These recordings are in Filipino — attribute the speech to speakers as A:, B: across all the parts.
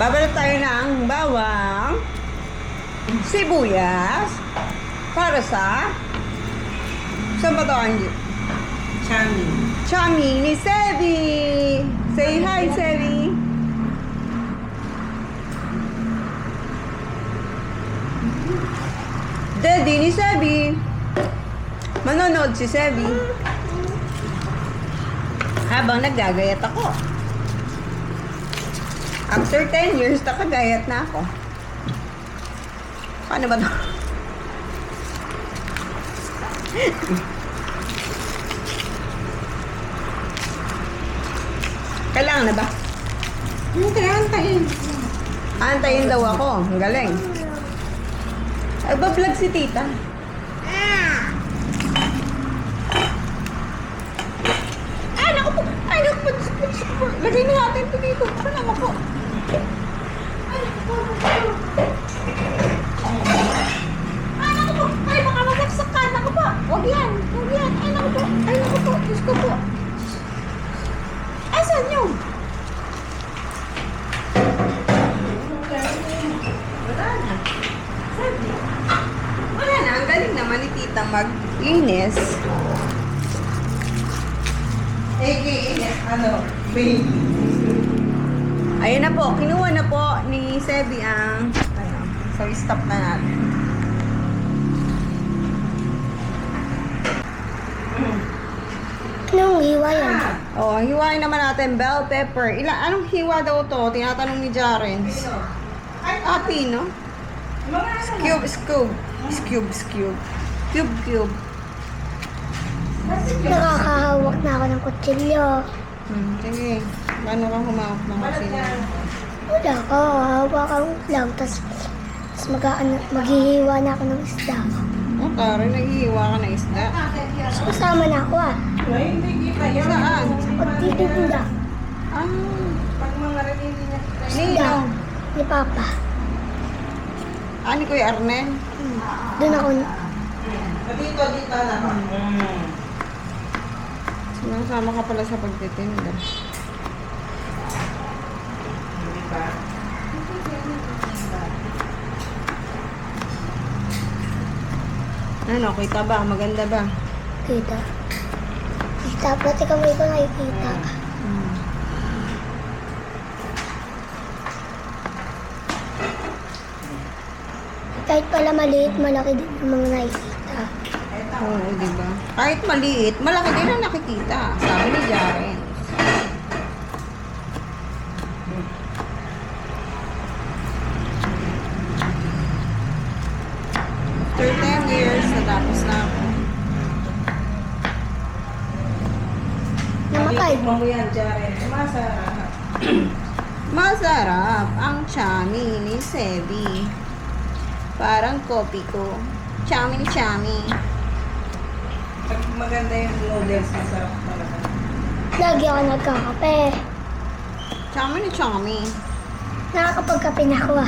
A: Babalot tayo ng bawang, sibuyas, para sa... Saan ba ito, Angie?
B: Chami.
A: Chami ni Sebi! Say hi, Sebi! Daddy ni Sebi! Manonood si Sebi. Habang naggagayat ako. After 10 years, nakagayat na ako. Paano ba ito? Kailangan na ba?
B: Hindi, antayin.
A: Antayin daw ako. Ang galing. Ay, ba-vlog si tita? Ay, naku po! Ay, naku po! Lagay na natin ito dito. Ano naman po? Ay, naku po! Ay, naku po! Ay, baka masaksak ka! Naku po! Huwag yan! Huwag yan! Ay, naku po! Ay, naku po! Diyos ko po! Ay, saan yun? Wala na. Sabi. Wala na. Ang galing naman ni tita mag-linis.
B: Ano? Baby.
A: Ayun na po. Kinuha na po ni Sebi ang... Ano, so, stop na natin.
C: Anong hiwa yan?
A: Oh, hiwain naman natin bell pepper. Anong hiwa daw to? Tinatanong ni Jarens. Pino? Cube.
C: Nakakahawak na ako ng kutsilyo.
A: Sige. Paano ka humawak ng kutsilyo?
C: Wala ko, hawakan lang. Tapos maghihiwa na ako ng isda.
A: Oh, Karen, naghihiwa ka ng isda.
C: Tapos kasama na ako
B: Ay, hindi kita yan.
A: Saan?
C: Pagtitinda.
A: Ah,
B: Pag mga rin hindi niya.
C: Isda.
A: Nino.
C: Ni Papa.
A: Ani Kuya Arnel?
C: Doon ako.
B: Dito na ako.
A: Sinasama ka pala sa pagtitinda.
B: Hindi ba?
A: Ano, kita ba? Maganda ba?
C: Kita. Kita. Pati kamay ko nakikita. Kahit pala maliit, malaki din yung mga nakikita.
A: Oo, di ba? Kahit maliit, malaki din ang nakikita. Sabi ni Jaren. After 10 years, natapos na ako.
C: Namatay.
B: Tikman mo yan, Jaren. Masarap.
A: Masarap ang chami ni Sebi. Parang kopi ko. Chami ni chami.
B: Pag maganda yung noodles, masarap talaga.
C: Lagi ako nagkakape.
A: Chami ni chami.
C: Nakakapagkape na ako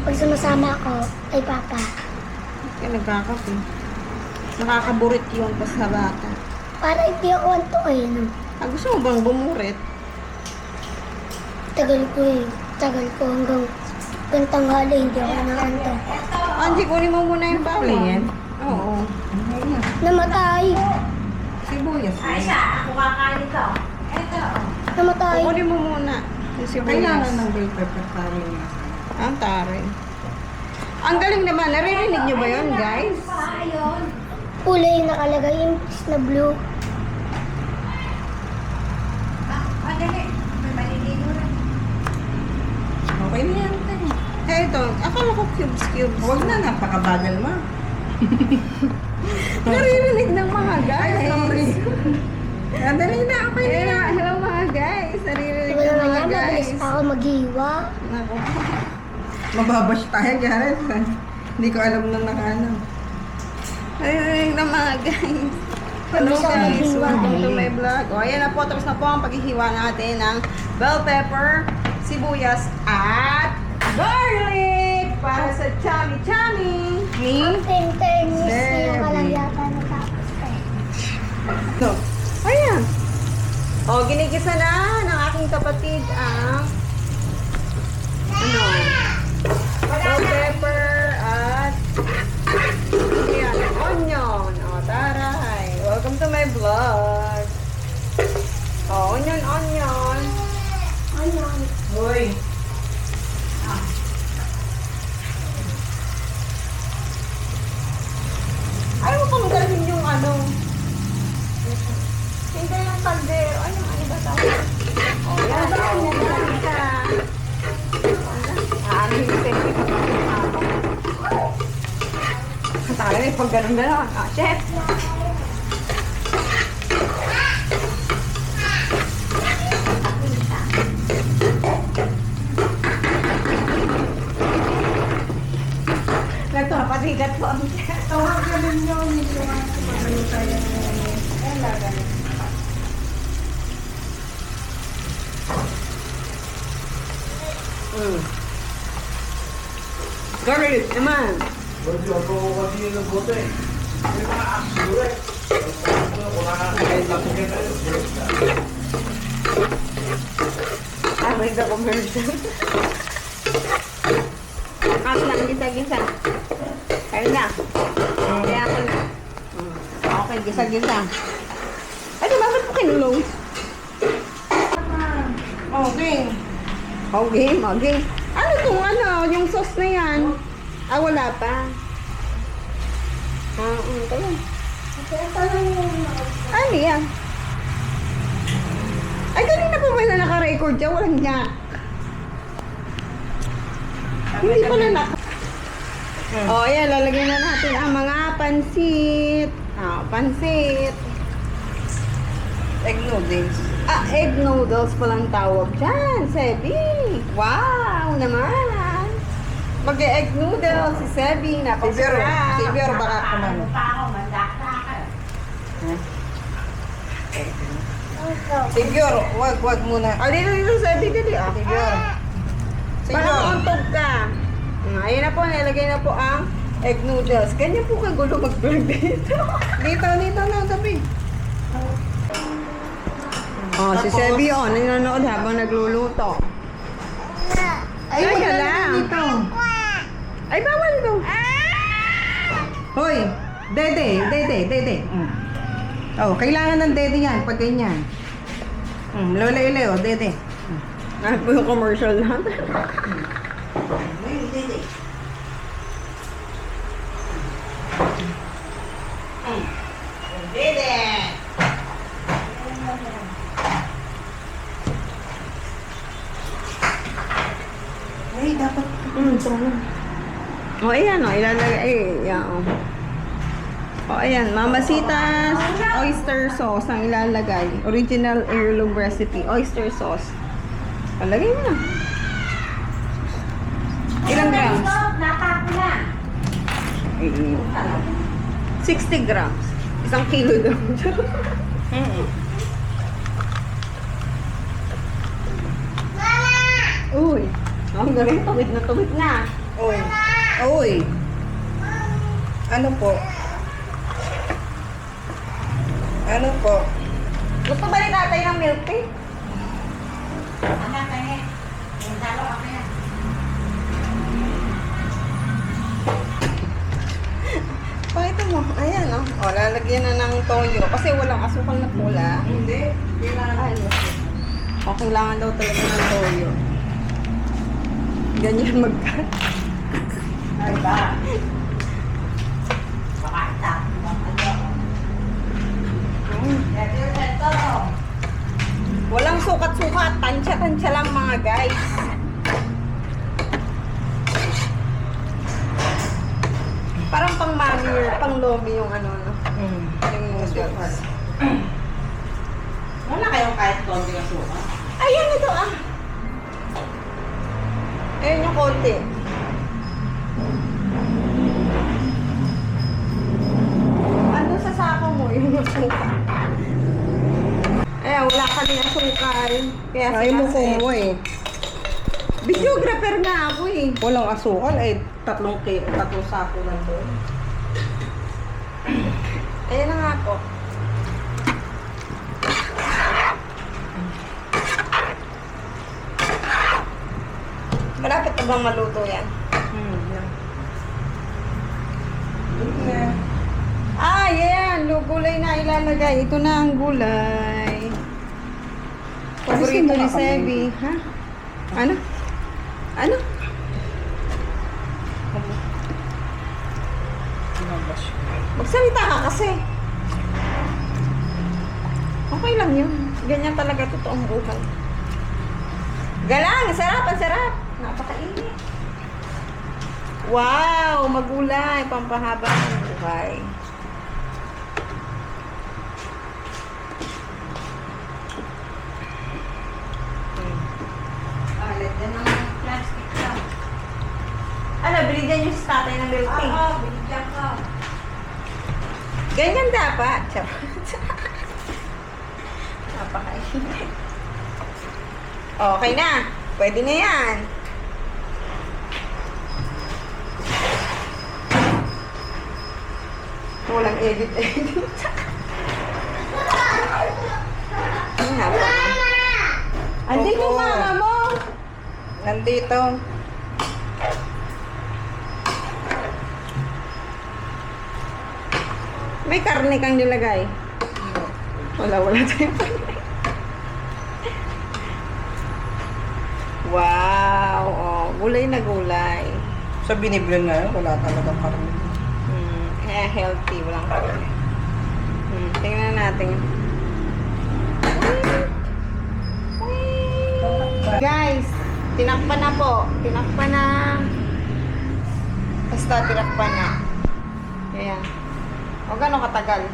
C: Pag sumasama ako kay Papa.
A: Kaya nagkakape. Nakakaburit yun pa sa bata.
C: Para hindi ako antukin.
A: Ah, gusto mo bang bumurit?
C: Tagal ko hanggang tanghali hindi ako nakanto.
A: Angie, kunin mo muna yung
B: Wala yan?
A: bawang. Oo.
C: Namatay.
A: Sibuyas.
C: Namatay.
A: Kunin mo muna yung sibuyas.
B: Kailangan ng bell pepper para yung
A: Ang taray. Ang galing naman. Naririnig nyo ba yun, guys?
C: Kulay yung nakalagay imbis na blue.
B: Okay na yan.
A: Eh, ito. Akala ko cubes.
B: Huwag na, napakabagal mo.
A: Naririnig ng mga guys.
B: Dali na, okay na yan.
A: Hello mga guys. Naririnig
C: Diba
A: ng
C: naman
A: mga
C: yan, mabilis
A: guys.
C: pa ako maghiwa.
A: Nako.
B: Mababash tayo, Jaren. Hindi ko alam nang nakaano.
A: Naririnig ng mga guys. Hello
C: Mabilis ako
A: guys.
C: maghiwa.
A: Welcome to my vlog. O, ayan na po. Tapos na po ang paghihiwa natin ng bell pepper, sibuyas, at garlic para sa chami-chami ni
C: 10 minutes
A: Sebi.
C: na ka lang yata natapos
A: So, ayan. O, ginigisa na ng aking kapatid ang pag ganun-ganon. Ah, chef. Nagpapasikat po ang chef.
B: Tawag ka din yun. Magano tayo. Ayan, lagan.
A: Garlic naman. Ah, may the commercial. Kat lang gisa-gisa. Ayun na. Kaya ako na. Okay, gisa-gisa. Ano ba? Ba't po kinulong?
B: Okay.
A: Okay, okay. Ano itong ano? Yung sauce na yan? Ah, wala pa. Ah, kaya. Ano yan? Ay, kanina pa ba na naka-record dyan? Walang niya. Hindi pala na. Oh, ayan, lalagyan na natin ang mga pansit. Ah, pansit.
B: Egg noodles.
A: Ah, egg noodles palang tawag dyan, Sebi. Wow, naman. Mag-egg noodles si Sebi. Napasarap.
B: Si Bior, baka kumain. Si Bior, wag muna.
A: Ah, dito, Sebi, dali. Ah.
B: Si Bior. Si
A: Parang
B: Bior.
A: untog ka. Ayan na po, nilagay na po ang egg noodles. Ganyan po kagulo mag-vlog dito.
B: Dito na, sabi.
A: Oh, si
B: Tapos-
A: Sebi, oh, nanonood habang nagluluto.
B: Ay,
A: Teka
B: wala
A: lang.
B: na dito.
A: Ay, bawal ito.
B: Hoy, dede. Oh, kailangan ng dede yan, pag ganyan. Lola ile, oh, dede.
A: Ano po yung commercial natin?
B: Dede. Dede. Ay, dapat.
A: O, ayan, o, ilalagay, yan, o. O, ayan, mamasitas, oyster sauce ang ilalagay. Original heirloom recipe, oyster sauce. Palagay mo na. Ilang grams? Eh, 60 grams. Isang kilo daw. Uy, ang galing, tuwid na.
B: Oy. Oy. Ano po? Ano po?
A: Gusto ba ni tatay ng milk tea? Pakita mo. Ayan, oh. O, lalagyan na ng toyo. Kasi walang asukal na pula.
B: Hindi.
A: Ay, o, kailangan daw talaga ng toyo. Ganyan mag-
B: Ay ba?
A: Walang sukat-sukat. Tansya-tansya lang mga guys. Parang pang mami or pang lomi yung ano, no? Yung noodles.
B: Wala kayong kahit konti na suka?
A: Ayan ito ah. Ayan yung konti. Ano sa sako mo? Yung suka. Ayan, wala ka din asukal. Kaya
B: Ay mo
A: sinasay.
B: mo eh.
A: Videographer nga ako eh.
B: Walang asukal eh. Tatlong sako lang doon.
A: Ayan na nga po. Malapit na bang maluto yan?
B: Yan. Yan.
A: Ah, yan. Gulay na ilalagay. Ito na ang gulay. Paborito ni Sebi. Ha? Ano? Ano? Magsalita ka kasi. Okay lang yun. Ganyan talaga totoong buhay. Galang! Sarap! Ang sarap! Napakainit. Wow! Magulay. Pampahaba ng buhay. Okay.
B: Lagyan ng plastic ka.
A: Ano, binigyan yung sa tatay ng milk tea?
B: Binigyan ka.
A: Ganyan dapat. Napakainit. Okay na. Pwede na yan. Walang edit-edit. Ano nga ba? Andito
B: Oo.
A: mama mo.
B: Nandito.
A: May karne kang nilagay. Wala tayong karne. Wow. Oh, gulay na gulay.
B: Sa binibili nga yun, wala talagang karne.
A: Kaya healthy. Walang karne. Tingnan natin. Guys, tinakpan na po. Tinakpan na. Basta tinakpan na. Ayan. O gano'ng katagal?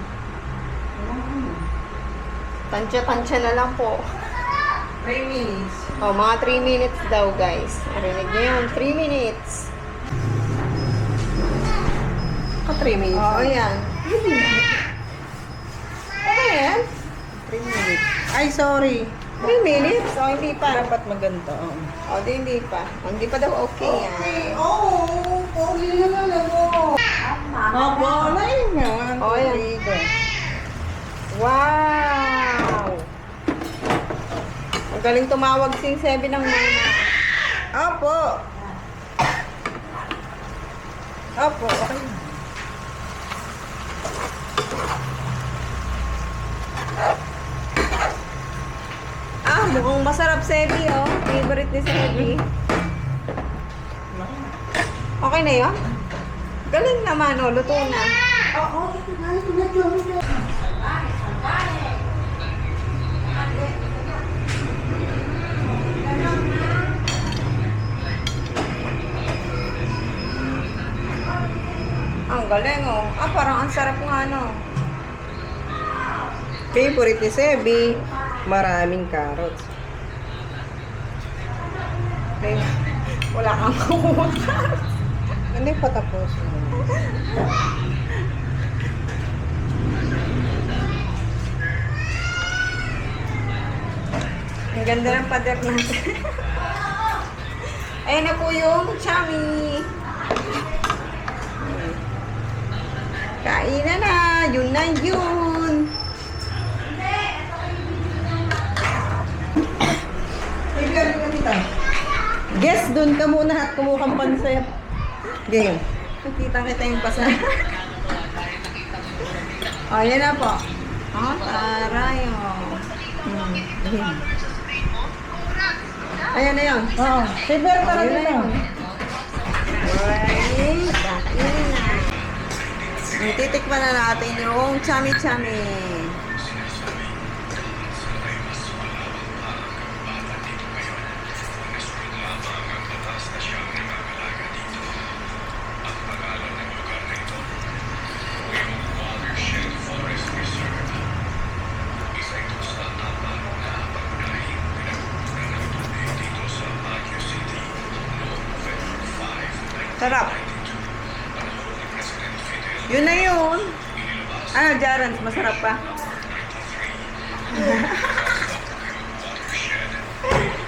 A: Tansya-tansya na lang po.
B: 3 minutes.
A: O, mga 3 minutes daw, guys. Narinig niyo yun? 3 minutes.
B: Ka 3 minutes.
A: Oo, yan. Okay yan.
B: 3 minutes. Ay, sorry.
A: 3 minutes? O, hindi pa.
B: Dapat maganda. Oo.
A: O, hindi pa. O, hindi pa daw okay yan.
B: Oo, okay na lang ako. Wala yun nga.
A: Oo, yan. Wow! Ang galing tumawag si Sebi ng mama.
B: Opo. Opo, okay.
A: Mukhang masarap, Sebi, oh. Favorite ni Sebi. Okay na yun? Galing naman, oh. Luto na.
B: Oo, ito na.
A: Ang galing, oh. Parang ang sarap nga, no.
B: Favorite ni Sebi, maraming carrots.
A: Ay, wala kang kuha.
B: Hindi pa tapos.
A: Ang ganda ng pader natin. Ayan na po yung chami. Kainan na. Yun na yun.
B: Kaibigan ka dito.
A: Guess, dun ka muna at kumuha kang pansaya.
B: Game.
A: Nakita kita yung pasan. O, yan na po. O, taray, o. Ayan na yun.
B: Oo. Favorite
A: O,
B: talaga
A: yun na
B: dito.
A: yun. Alright, kain na. Titikman na natin yung chami-chami. Sarap. Yun na yun. Jarans, masarap pa.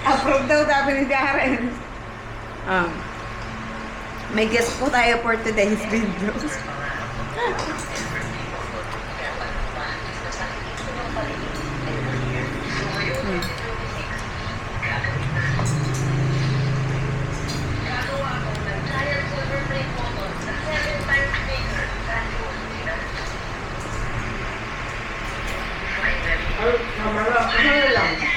A: Approve daw sabi ni Jarans. May guest po tayo for today's video. Ano lang?